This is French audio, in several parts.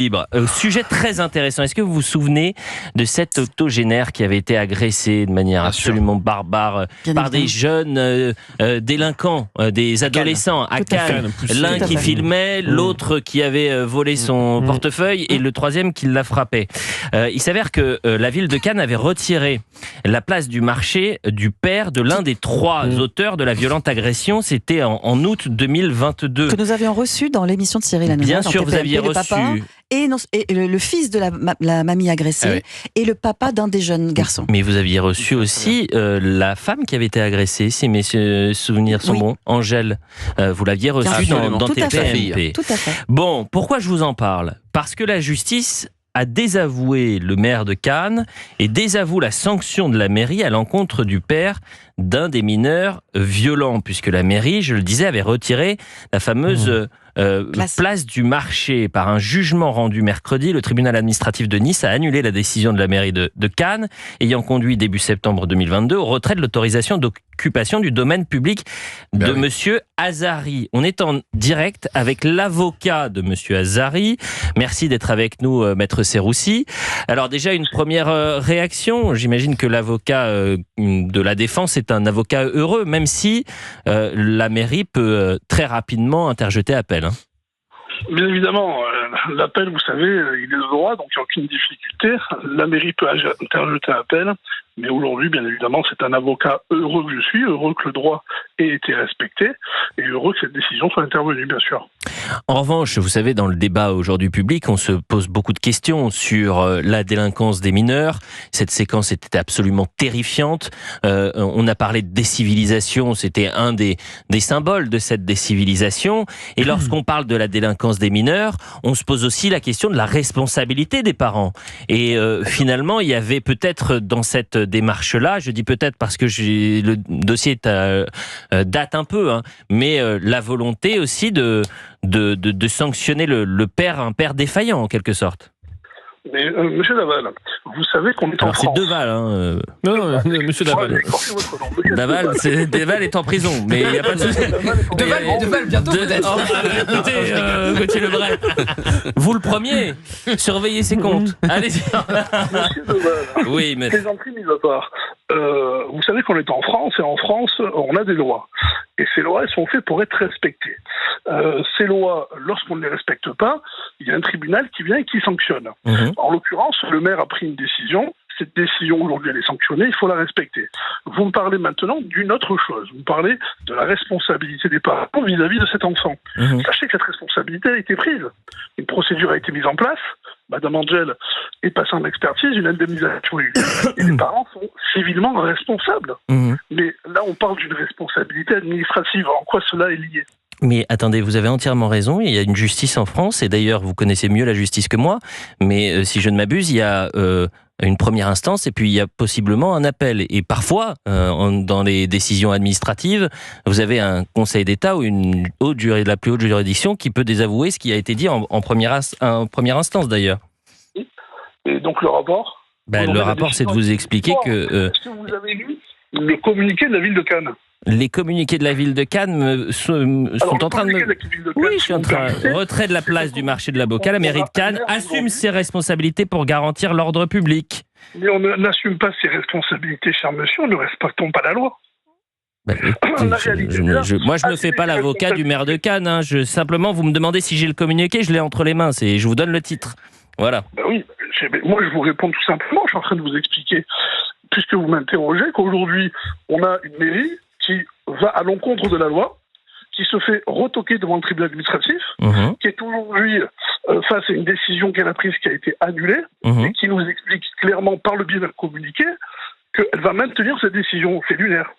libre. Sujet très intéressant. Est-ce que vous vous souvenez de cet octogénaire qui avait été agressé de manière absolument barbare par des jeunes délinquants, des adolescents à Cannes. L'un qui filmait, l'autre qui avait volé son portefeuille et le troisième qui l'a frappé. Il s'avère que la ville de Cannes avait retiré la place du marché du père de l'un des trois auteurs de la violente agression. C'était en août 2022. Que nous avions reçu dans l'émission de Cyril Hanouna. Bien sûr, vous aviez reçu. Et le fils de la mamie agressée et le papa d'un des jeunes garçons. Mais vous aviez reçu aussi la femme qui avait été agressée, si mes souvenirs sont bons, Angèle. Vous l'aviez reçue dans TPMP. Tout à fait. Bon, pourquoi je vous en parle ? Parce que la justice a désavoué le maire de Cannes et désavoue la sanction de la mairie à l'encontre du père d'un des mineurs violents, puisque la mairie, je le disais, avait retiré la fameuse place du marché. Par un jugement rendu mercredi, le tribunal administratif de Nice a annulé la décision de la mairie de Cannes, ayant conduit début septembre 2022 au retrait de l'autorisation d'occupation du domaine public de Monsieur Azari. On est en direct avec l'avocat de Monsieur Azari. Merci d'être avec nous, Maître Serroussi. Alors déjà, une première réaction. J'imagine que l'avocat de la défense est un avocat heureux, même si la mairie peut très rapidement interjeter appel. Bien évidemment, l'appel, vous savez, il est de droit, donc il n'y a aucune difficulté. La mairie peut interjeter appel, mais aujourd'hui, bien évidemment, c'est un avocat heureux que je suis, heureux que le droit ait été respecté, et heureux que cette décision soit intervenue, bien sûr. En revanche, vous savez, dans le débat aujourd'hui public, on se pose beaucoup de questions sur la délinquance des mineurs. Cette séquence était absolument terrifiante. On a parlé de décivilisation, c'était un des symboles de cette décivilisation. Et lorsqu'on parle de la délinquance des mineurs, on se pose aussi la question de la responsabilité des parents. Et finalement, il y avait peut-être dans cette démarche-là, je dis peut-être parce que le dossier date un peu, mais la volonté aussi de sanctionner le père, un père défaillant en quelque sorte. Mais Monsieur Daval, vous savez qu'on est en France. C'est Deval, Non, Monsieur Daval. Deval est en prison, mais il n'y a pas de souci. Deval, bientôt peut-être. Écoutez, Gauthier Lebray, vous le premier, surveillez ses comptes. Allez-y. Monsieur Deval, oui, mais plaisanterie mise à part. Vous savez qu'on est en France, et en France, on a des lois. Et ces lois, elles sont faites pour être respectées. Ces lois, lorsqu'on ne les respecte pas, il y a un tribunal qui vient et qui sanctionne. En l'occurrence, le maire a pris une décision. Cette décision, aujourd'hui, elle est sanctionnée, il faut la respecter. Vous me parlez maintenant d'une autre chose. Vous me parlez de la responsabilité des parents vis-à-vis de cet enfant. Sachez que cette responsabilité a été prise. Une procédure a été mise en place. Madame Angèle est passée en expertise, une indemnisation est eue. Et les parents sont civilement responsables. Mais là, on parle d'une responsabilité administrative. En quoi cela est lié ? Mais attendez, vous avez entièrement raison, il y a une justice en France, et d'ailleurs vous connaissez mieux la justice que moi, mais si je ne m'abuse, il y a une première instance et puis il y a possiblement un appel. Et parfois, dans les décisions administratives, vous avez un conseil d'État ou la plus haute juridiction qui peut désavouer ce qui a été dit en première instance d'ailleurs. Et donc le rapport le rapport, c'est de vous expliquer que... Est-ce que vous avez lu le communiqué de la ville de Cannes ? Les communiqués de la ville de Cannes sont en train de me... Oui, je suis en train... Retrait de la place du marché de la Boca, la mairie de Cannes assume ses responsabilités pour garantir l'ordre public. Mais on n'assume pas ses responsabilités, cher monsieur, ne respectons pas la loi. Moi, je ne fais pas l'avocat du maire de Cannes. Simplement, vous me demandez si j'ai le communiqué, je l'ai entre les mains. Je vous donne le titre. Voilà. Oui, moi, je vous réponds tout simplement. Je suis en train de vous expliquer, puisque vous m'interrogez, qu'aujourd'hui, on a une mairie qui va à l'encontre de la loi, qui se fait retoquer devant le tribunal administratif, qui est aujourd'hui face à une décision qu'elle a prise qui a été annulée, et qui nous explique clairement par le biais d'un communiqué qu'elle va maintenir cette décision. C'est lunaire.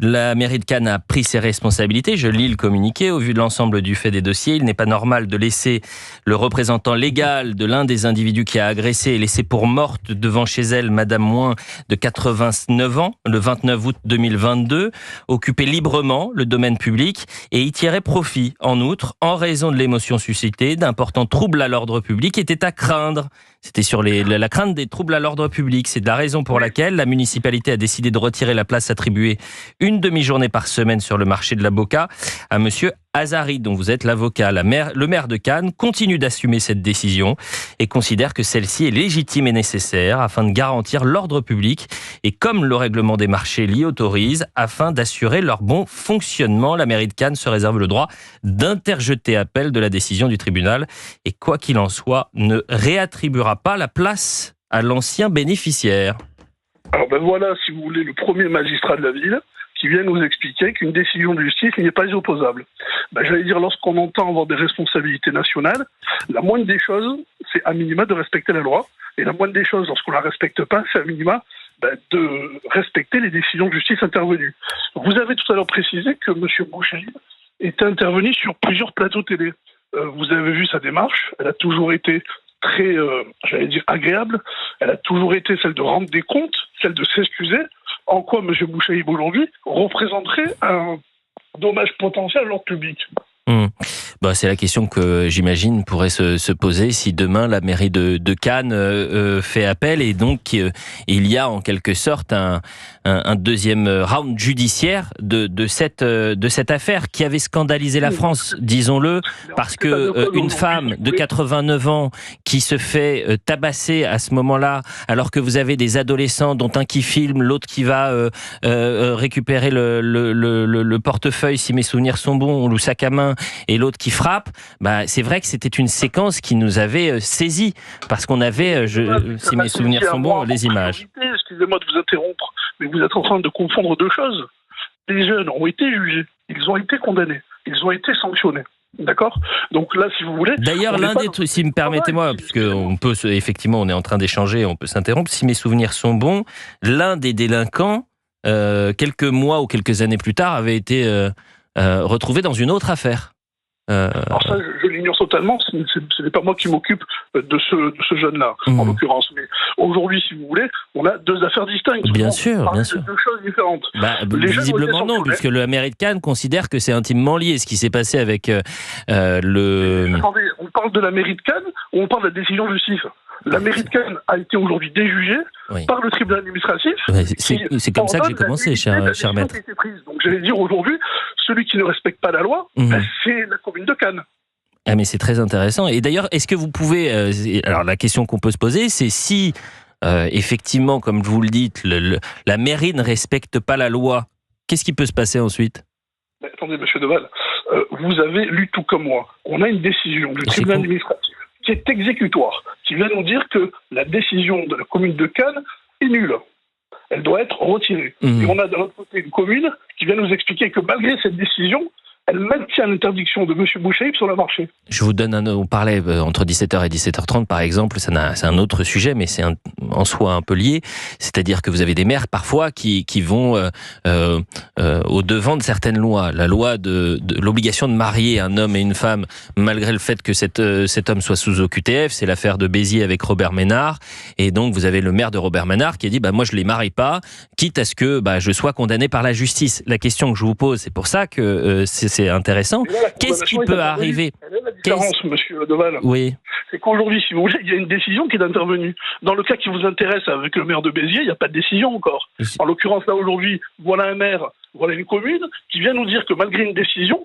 La mairie de Cannes a pris ses responsabilités. Je lis le communiqué. Au vu de l'ensemble du fait des dossiers, il n'est pas normal de laisser le représentant légal de l'un des individus qui a agressé et laissé pour morte devant chez elle Madame Moins de 89 ans, le 29 août 2022, occuper librement le domaine public et y tirer profit. En outre, en raison de l'émotion suscitée, d'importants troubles à l'ordre public étaient à craindre. C'était sur la crainte des troubles à l'ordre public. C'est la raison pour laquelle la municipalité a décidé de retirer la place attribuée une demi-journée par semaine sur le marché de l'avocat à monsieur Azari, dont vous êtes l'avocat. Le maire de Cannes continue d'assumer cette décision et considère que celle-ci est légitime et nécessaire afin de garantir l'ordre public et comme le règlement des marchés l'y autorise, afin d'assurer leur bon fonctionnement. La mairie de Cannes se réserve le droit d'interjeter appel de la décision du tribunal et quoi qu'il en soit, ne réattribuera pas la place à l'ancien bénéficiaire. Alors voilà, si vous voulez, le premier magistrat de la ville qui vient nous expliquer qu'une décision de justice n'est pas opposable. J'allais dire, lorsqu'on entend avoir des responsabilités nationales, la moindre des choses, c'est à minima de respecter la loi. Et la moindre des choses, lorsqu'on ne la respecte pas, c'est à minima de respecter les décisions de justice intervenues. Vous avez tout à l'heure précisé que M. Bouchaïb était intervenu sur plusieurs plateaux télé. Vous avez vu sa démarche, elle a toujours été très, agréable. Elle a toujours été celle de rendre des comptes, celle de s'excuser. En quoi M. Bouchaïb aujourd'hui représenterait un dommage potentiel à l'ordre public? C'est la question que j'imagine pourrait se poser si demain la mairie de Cannes fait appel et donc il y a en quelque sorte un deuxième round judiciaire de cette affaire qui avait scandalisé la France, disons-le, parce que une femme de 89 ans qui se fait tabasser à ce moment-là, alors que vous avez des adolescents dont un qui filme, l'autre qui va récupérer le portefeuille si mes souvenirs sont bons, ou le sac à main, et l'autre qui frappe, c'est vrai que c'était une séquence qui nous avait saisis, parce qu'on avait, si mes souvenirs sont bons, les images. Excusez-moi de vous interrompre, mais vous êtes en train de confondre deux choses. Les jeunes ont été jugés, ils ont été condamnés, ils ont été sanctionnés. D'accord ? Donc là, si vous voulez... D'ailleurs, l'un des trucs, si me permettez-moi, parce qu'on peut, effectivement, on est en train d'échanger, on peut s'interrompre, si mes souvenirs sont bons, l'un des délinquants, quelques mois ou quelques années plus tard, avait été retrouvé dans une autre affaire. Alors ça, je l'ignore totalement, ce n'est pas moi qui m'occupe de ce jeune-là, en l'occurrence. Mais aujourd'hui, si vous voulez, on a deux affaires distinctes. Bien sûr. Deux choses différentes. Visiblement non, puisque la mairie de Cannes considère que c'est intimement lié, ce qui s'est passé avec Attendez, on parle de la mairie de Cannes ou on parle de la décision de justice? La mairie de Cannes a été aujourd'hui déjugée par le tribunal administratif. C'est comme ça que j'ai commencé, cher maître. Donc j'allais dire aujourd'hui, celui qui ne respecte pas la loi, c'est la commune de Cannes. Ah mais c'est très intéressant. Et d'ailleurs, est-ce que vous pouvez... alors la question qu'on peut se poser, c'est si, effectivement, comme vous le dites, la mairie ne respecte pas la loi, qu'est-ce qui peut se passer ensuite? Attendez, monsieur Deval, vous avez lu tout comme moi. On a une décision du tribunal administratif qui est exécutoire, qui vient nous dire que la décision de la commune de Cannes est nulle. Elle doit être retirée. Et on a de l'autre côté une commune qui vient nous expliquer que malgré cette décision, elle maintient l'interdiction de M. Bouchaïb sur le marché. Je vous donne on parlait entre 17h et 17h30 par exemple, c'est un autre sujet, mais c'est en soi un peu lié. C'est-à-dire que vous avez des maires parfois qui vont au devant de certaines lois. La loi de l'obligation de marier un homme et une femme, malgré le fait que cet homme soit sous OQTF, c'est l'affaire de Béziers avec Robert Ménard. Et donc vous avez le maire de Robert Ménard qui a dit moi je les marie pas, quitte à ce que je sois condamné par la justice. La question que je vous pose, c'est pour ça que c'est intéressant. Qu'est-ce qui peut arriver? La différence, monsieur Deval, c'est qu'aujourd'hui, si vous voulez, il y a une décision qui est intervenue. Dans le cas qui vous intéresse avec le maire de Béziers, il n'y a pas de décision encore. En l'occurrence, là, aujourd'hui, voilà un maire, voilà une commune qui vient nous dire que malgré une décision,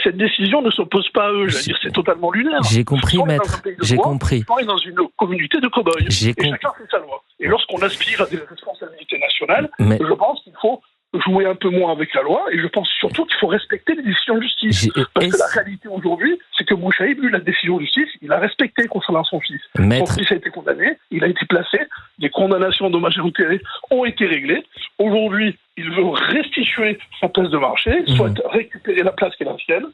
cette décision ne s'oppose pas à eux. C'est totalement lunaire. J'ai compris, maître. J'ai compris. On est dans une communauté de cow-boys. Et chacun fait sa loi. Et lorsqu'on aspire à des responsabilités nationales, je pense qu'il faut jouer un peu moins avec la loi, et je pense surtout qu'il faut respecter les décisions de justice. Parce que la réalité aujourd'hui, c'est que Bouchaïb, la décision de justice, il a respecté concernant son fils. Son fils a été condamné, il a été placé, des condamnations dommages et intérêts ont été réglées. Aujourd'hui, il veut restituer sa place de marché, soit récupérer la place qui est la sienne.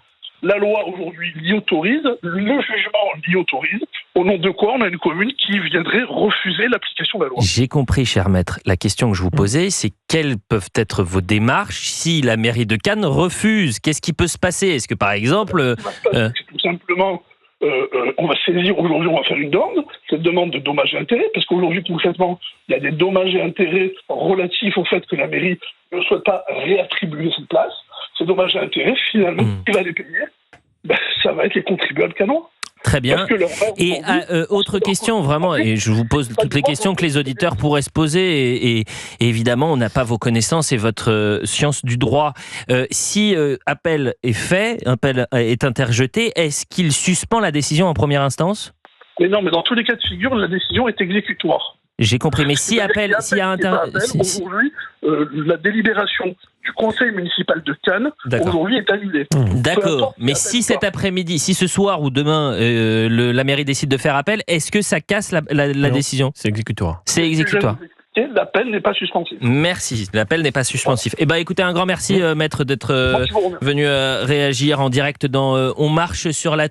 La loi aujourd'hui l'y autorise, le jugement l'y autorise, au nom de quoi on a une commune qui viendrait refuser l'application de la loi. J'ai compris, cher maître. La question que je vous posais, c'est quelles peuvent être vos démarches si la mairie de Cannes refuse? Qu'est-ce qui peut se passer? Est-ce que par exemple... C'est tout simplement, on va saisir aujourd'hui, on va faire une demande, cette demande de dommages et intérêts, parce qu'aujourd'hui concrètement, il y a des dommages et intérêts relatifs au fait que la mairie ne souhaite pas réattribuer cette place. Ces dommages et intérêts, finalement, qui va les payer? Ça va être les contribuables cannois. Très bien. Parce que leur frère Et aujourd'hui, autre question, vraiment, et je vous pose toutes les questions que les auditeurs pourraient se poser, et évidemment, on n'a pas vos connaissances et votre science du droit. Si appel est fait, appel est interjeté, est-ce qu'il suspend la décision en première instance ? Mais non, mais dans tous les cas de figure, la décision est exécutoire. J'ai compris, mais si appel, aujourd'hui, la délibération du conseil municipal de Cannes, aujourd'hui, est annulée. D'accord, mais si cet après-midi, si ce soir ou demain, la mairie décide de faire appel, est-ce que ça casse la décision ? C'est exécutoire. C'est exécutoire. L'appel n'est pas suspensif. Merci, l'appel n'est pas suspensif. Eh ben, écoutez, un grand merci, maître, d'être venu réagir en direct dans On marche sur la